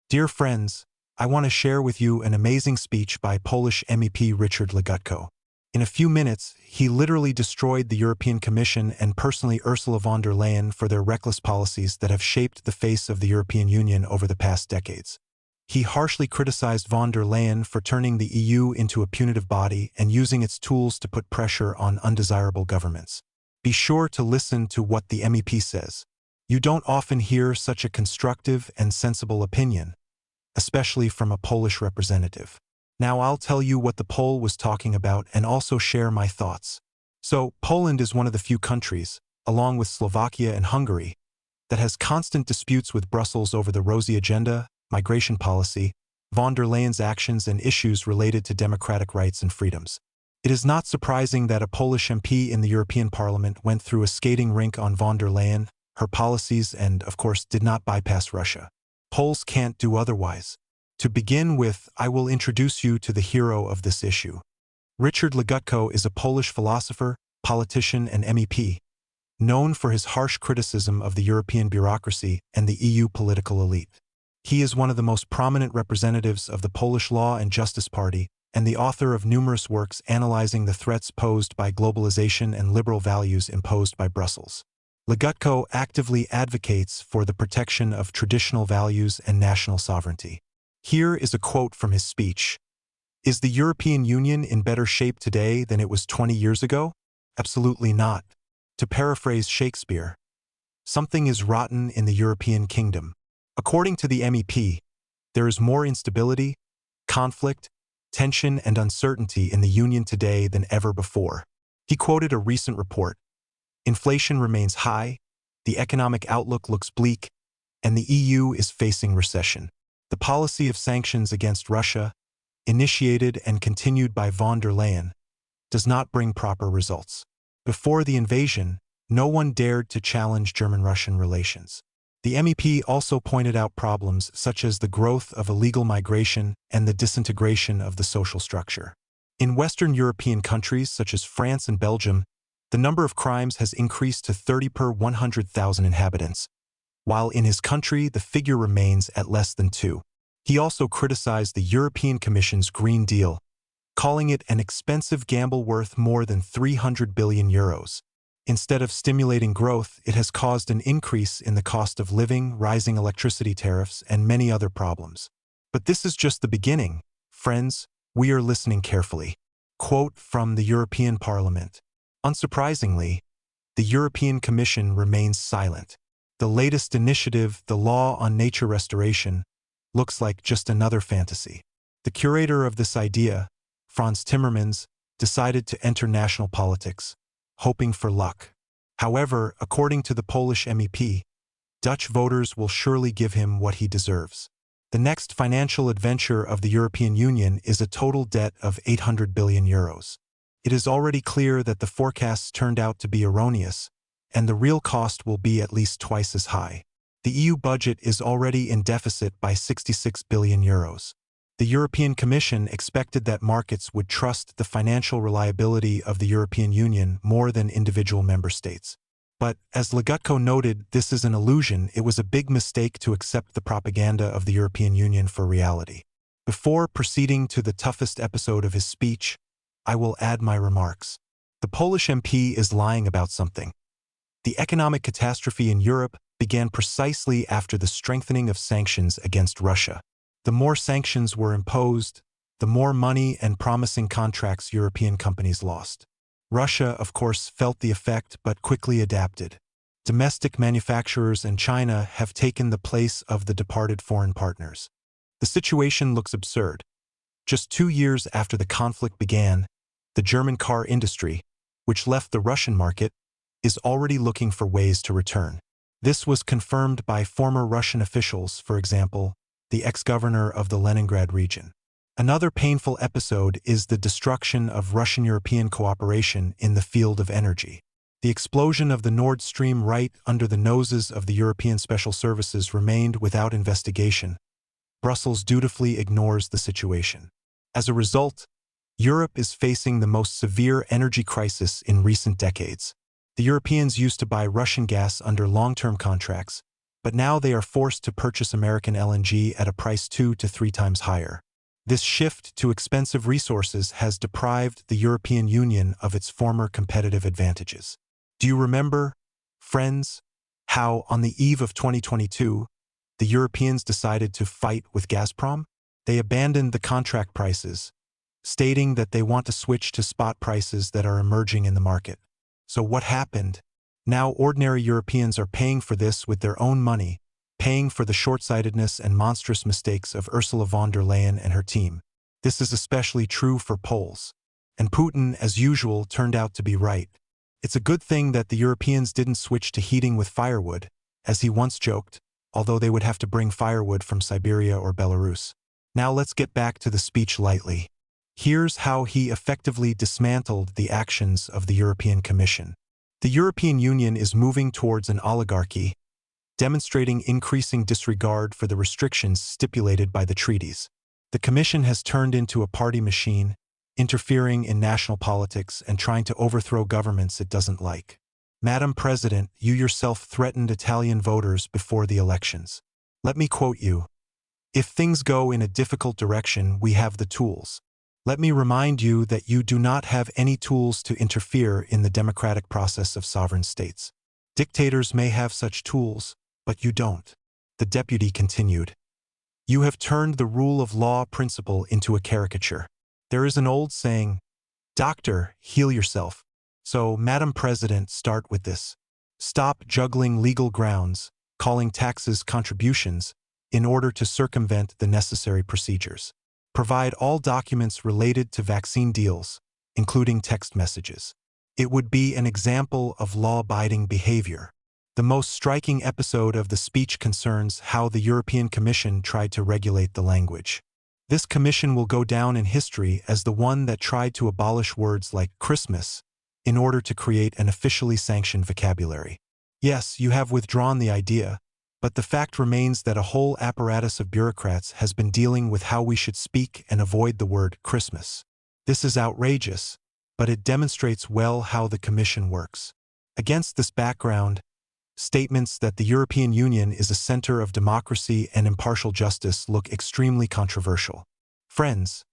Dear friends, I want to share with you an amazing speech by Polish MEP Richard Legutko. In a few minutes, he literally destroyed the European Commission and personally Ursula von der Leyen for their reckless policies that have shaped the face of the European Union over the past decades. He harshly criticized von der Leyen for turning the EU into a punitive body and using its tools to put pressure on undesirable governments. Be sure to listen to what the MEP says. You don't often hear such a constructive and sensible opinion, especially from a Polish representative. Now I'll tell you what the Pole was talking about and also share my thoughts. So, Poland is one of the few countries, along with Slovakia and Hungary, that has constant disputes with Brussels over the rosy agenda, migration policy, von der Leyen's actions and issues related to democratic rights and freedoms. It is not surprising that a Polish MP in the European Parliament went through a skating rink on von der Leyen, her policies, and, of course, did not bypass Russia. Poles can't do otherwise. To begin with, I will introduce you to the hero of this issue. Richard Legutko is a Polish philosopher, politician, and MEP, known for his harsh criticism of the European bureaucracy and the EU political elite. He is one of the most prominent representatives of the Polish Law and Justice Party and the author of numerous works analyzing the threats posed by globalization and liberal values imposed by Brussels. Legutko actively advocates for the protection of traditional values and national sovereignty. Here is a quote from his speech. Is the European Union in better shape today than it was 20 years ago? Absolutely not. To paraphrase Shakespeare, something is rotten in the European kingdom. According to the MEP, there is more instability, conflict, tension, and uncertainty in the Union today than ever before. He quoted a recent report. Inflation remains high, the economic outlook looks bleak, and the EU is facing recession. The policy of sanctions against Russia, initiated and continued by von der Leyen, does not bring proper results. Before the invasion, no one dared to challenge German-Russian relations. The MEP also pointed out problems such as the growth of illegal migration and the disintegration of the social structure. In Western European countries such as France and Belgium, the number of crimes has increased to 30 per 100,000 inhabitants, while in his country the figure remains at less than 2. He also criticized the European Commission's Green Deal, calling it an expensive gamble worth more than 300 billion euros. Instead of stimulating growth, it has caused an increase in the cost of living, rising electricity tariffs, and many other problems. But this is just the beginning. Friends, we are listening carefully. Quote from the European Parliament. Unsurprisingly, the European Commission remains silent. The latest initiative, the Law on Nature Restoration, looks like just another fantasy. The curator of this idea, Franz Timmermans, decided to enter national politics, hoping for luck. However, according to the Polish MEP, Dutch voters will surely give him what he deserves. The next financial adventure of the European Union is a total debt of 800 billion euros. It is already clear that the forecasts turned out to be erroneous, and the real cost will be at least twice as high. The EU budget is already in deficit by 66 billion euros. The European Commission expected that markets would trust the financial reliability of the European Union more than individual member states. But, as Legutko noted, this is an illusion. It was a big mistake to accept the propaganda of the European Union for reality. Before proceeding to the toughest episode of his speech, I will add my remarks. The Polish MP is lying about something. The economic catastrophe in Europe began precisely after the strengthening of sanctions against Russia. The more sanctions were imposed, the more money and promising contracts European companies lost. Russia, of course, felt the effect but quickly adapted. Domestic manufacturers and China have taken the place of the departed foreign partners. The situation looks absurd. Just 2 years after the conflict began, the German car industry, which left the Russian market, is already looking for ways to return. This was confirmed by former Russian officials, for example, the ex-governor of the Leningrad region. Another painful episode is the destruction of Russian-European cooperation in the field of energy. The explosion of the Nord Stream right under the noses of the European Special Services remained without investigation. Brussels dutifully ignores the situation. As a result, Europe is facing the most severe energy crisis in recent decades. The Europeans used to buy Russian gas under long-term contracts, but now they are forced to purchase American LNG at a price 2 to 3 times higher. This shift to expensive resources has deprived the European Union of its former competitive advantages. Do you remember, friends, how on the eve of 2022, the Europeans decided to fight with Gazprom? They abandoned the contract prices, stating that they want to switch to spot prices that are emerging in the market. So what happened? Now ordinary Europeans are paying for this with their own money, paying for the short-sightedness and monstrous mistakes of Ursula von der Leyen and her team. This is especially true for Poles. And Putin, as usual, turned out to be right. It's a good thing that the Europeans didn't switch to heating with firewood, as he once joked, although they would have to bring firewood from Siberia or Belarus. Now let's get back to the speech lightly. Here's how he effectively dismantled the actions of the European Commission. The European Union is moving towards an oligarchy, demonstrating increasing disregard for the restrictions stipulated by the treaties. The Commission has turned into a party machine, interfering in national politics and trying to overthrow governments it doesn't like. Madam President, you yourself threatened Italian voters before the elections. Let me quote you. If things go in a difficult direction, we have the tools. Let me remind you that you do not have any tools to interfere in the democratic process of sovereign states. Dictators may have such tools, but you don't. The deputy continued. You have turned the rule of law principle into a caricature. There is an old saying, "Doctor, heal yourself." So, Madam President, start with this. Stop juggling legal grounds, calling taxes contributions, in order to circumvent the necessary procedures. Provide all documents related to vaccine deals, including text messages. It would be an example of law-abiding behavior. The most striking episode of the speech concerns how the European Commission tried to regulate the language. This commission will go down in history as the one that tried to abolish words like Christmas in order to create an officially sanctioned vocabulary. Yes, you have withdrawn the idea, but the fact remains that a whole apparatus of bureaucrats has been dealing with how we should speak and avoid the word Christmas. This is outrageous, but it demonstrates well how the Commission works. Against this background, statements that the European Union is a center of democracy and impartial justice look extremely controversial. Friends,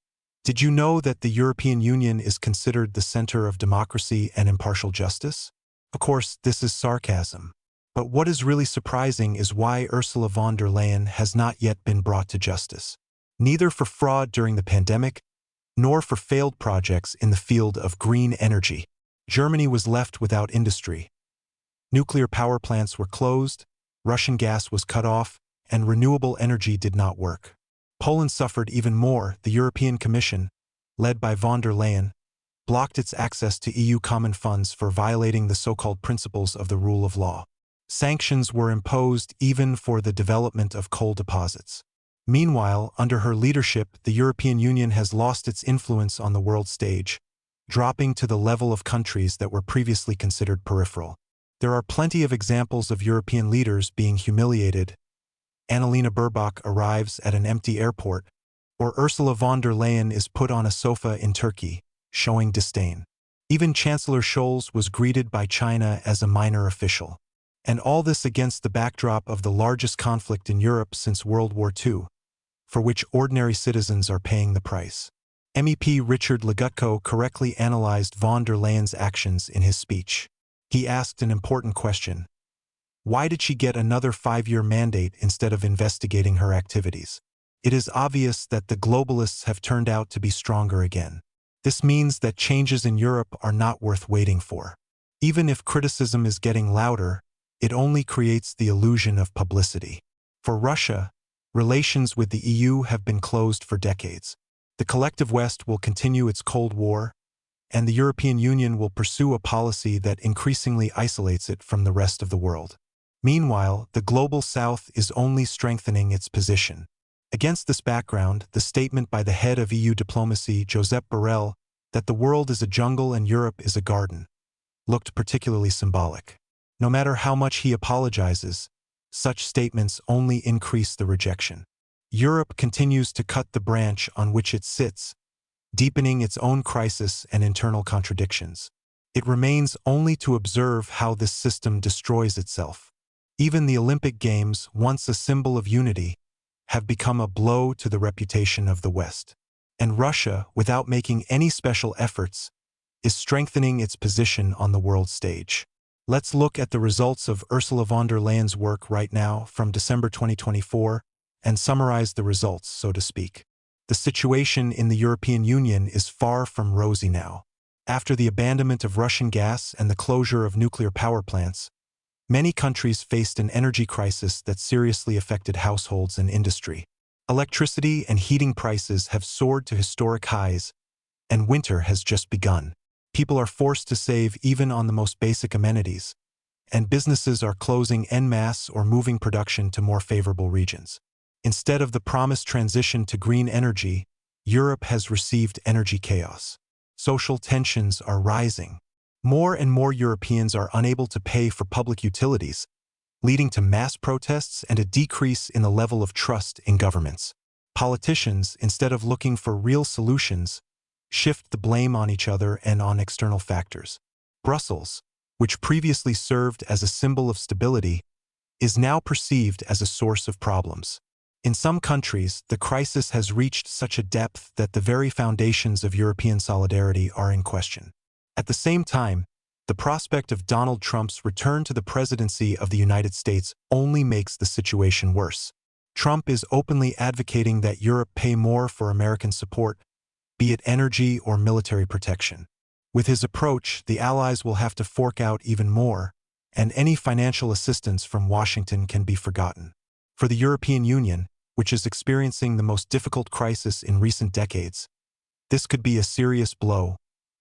did you know that the European Union is considered the center of democracy and impartial justice? Of course, this is sarcasm. But what is really surprising is why Ursula von der Leyen has not yet been brought to justice. Neither for fraud during the pandemic, nor for failed projects in the field of green energy. Germany was left without industry. Nuclear power plants were closed, Russian gas was cut off, and renewable energy did not work. Poland suffered even more. The European Commission, led by von der Leyen, blocked its access to EU common funds for violating the so-called principles of the rule of law. Sanctions were imposed even for the development of coal deposits. Meanwhile, under her leadership, the European Union has lost its influence on the world stage, dropping to the level of countries that were previously considered peripheral. There are plenty of examples of European leaders being humiliated. Annalena Baerbock arrives at an empty airport, or Ursula von der Leyen is put on a sofa in Turkey, showing disdain. Even Chancellor Scholz was greeted by China as a minor official. And all this against the backdrop of the largest conflict in Europe since World War II, for which ordinary citizens are paying the price. MEP Richard Legutko correctly analyzed von der Leyen's actions in his speech. He asked an important question. Why did she get another 5-year mandate instead of investigating her activities? It is obvious that the globalists have turned out to be stronger again. This means that changes in Europe are not worth waiting for. Even if criticism is getting louder, it only creates the illusion of publicity. For Russia, relations with the EU have been closed for decades. The collective West will continue its Cold War, and the European Union will pursue a policy that increasingly isolates it from the rest of the world. Meanwhile, the global South is only strengthening its position. Against this background, the statement by the head of EU diplomacy, Josep Borrell, that the world is a jungle and Europe is a garden, looked particularly symbolic. No matter how much he apologizes, such statements only increase the rejection. Europe continues to cut the branch on which it sits, deepening its own crisis and internal contradictions. It remains only to observe how this system destroys itself. Even the Olympic Games, once a symbol of unity, have become a blow to the reputation of the West. And Russia, without making any special efforts, is strengthening its position on the world stage. Let's look at the results of Ursula von der Leyen's work right now from December 2024 and summarize the results, so to speak. The situation in the European Union is far from rosy now. After the abandonment of Russian gas and the closure of nuclear power plants, many countries faced an energy crisis that seriously affected households and industry. Electricity and heating prices have soared to historic highs, and winter has just begun. People are forced to save even on the most basic amenities, and businesses are closing en masse or moving production to more favorable regions. Instead of the promised transition to green energy, Europe has received energy chaos. Social tensions are rising. More and more Europeans are unable to pay for public utilities, leading to mass protests and a decrease in the level of trust in governments. Politicians, instead of looking for real solutions, shift the blame on each other and on external factors. Brussels, which previously served as a symbol of stability, is now perceived as a source of problems. In some countries, the crisis has reached such a depth that the very foundations of European solidarity are in question. At the same time, the prospect of Donald Trump's return to the presidency of the United States only makes the situation worse. Trump is openly advocating that Europe pay more for American support, be it energy or military protection. With his approach, the Allies will have to fork out even more, and any financial assistance from Washington can be forgotten. For the European Union, which is experiencing the most difficult crisis in recent decades, this could be a serious blow,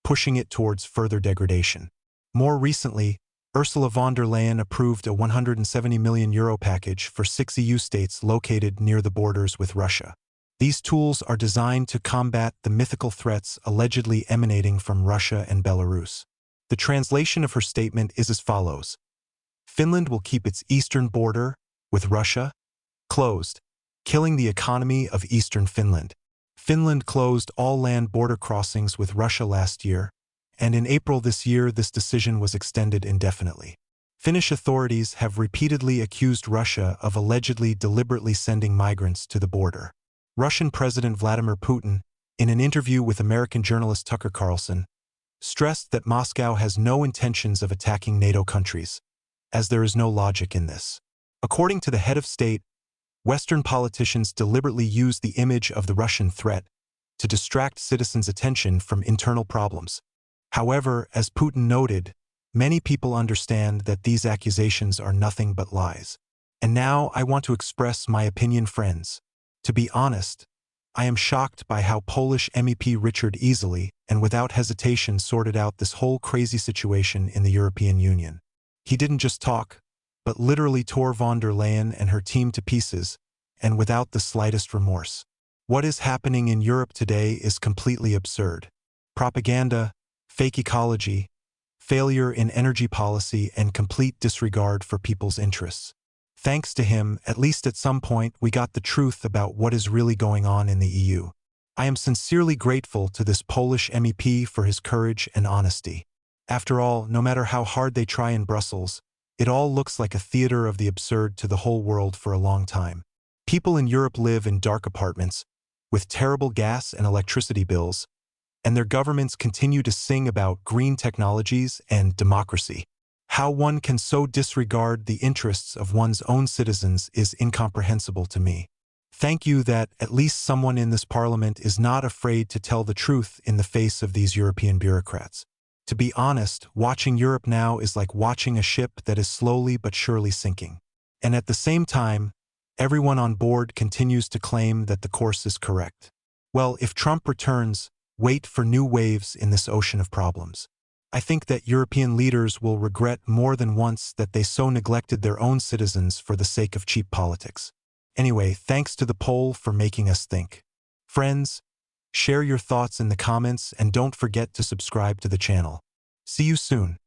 pushing it towards further degradation. More recently, Ursula von der Leyen approved a €170 million package for 6 EU states located near the borders with Russia. These tools are designed to combat the mythical threats allegedly emanating from Russia and Belarus. The translation of her statement is as follows: Finland will keep its eastern border with Russia closed, killing the economy of eastern Finland. Finland closed all land border crossings with Russia last year, and in April this year this decision was extended indefinitely. Finnish authorities have repeatedly accused Russia of allegedly deliberately sending migrants to the border. Russian President Vladimir Putin, in an interview with American journalist Tucker Carlson, stressed that Moscow has no intentions of attacking NATO countries, as there is no logic in this. According to the head of state, Western politicians deliberately use the image of the Russian threat to distract citizens' attention from internal problems. However, as Putin noted, many people understand that these accusations are nothing but lies. And now I want to express my opinion, friends. To be honest, I am shocked by how Polish MEP Richard easily and without hesitation sorted out this whole crazy situation in the European Union. He didn't just talk, but literally tore von der Leyen and her team to pieces, and without the slightest remorse. What is happening in Europe today is completely absurd. Propaganda, fake ecology, failure in energy policy, and complete disregard for people's interests. Thanks to him, at least at some point, we got the truth about what is really going on in the EU. I am sincerely grateful to this Polish MEP for his courage and honesty. After all, no matter how hard they try in Brussels, it all looks like a theater of the absurd to the whole world for a long time. People in Europe live in dark apartments, with terrible gas and electricity bills, and their governments continue to sing about green technologies and democracy. How one can so disregard the interests of one's own citizens is incomprehensible to me. Thank you that at least someone in this parliament is not afraid to tell the truth in the face of these European bureaucrats. To be honest, watching Europe now is like watching a ship that is slowly but surely sinking. And at the same time, everyone on board continues to claim that the course is correct. Well, if Trump returns, wait for new waves in this ocean of problems. I think that European leaders will regret more than once that they so neglected their own citizens for the sake of cheap politics. Anyway, thanks to the poll for making us think. Friends, share your thoughts in the comments and don't forget to subscribe to the channel. See you soon.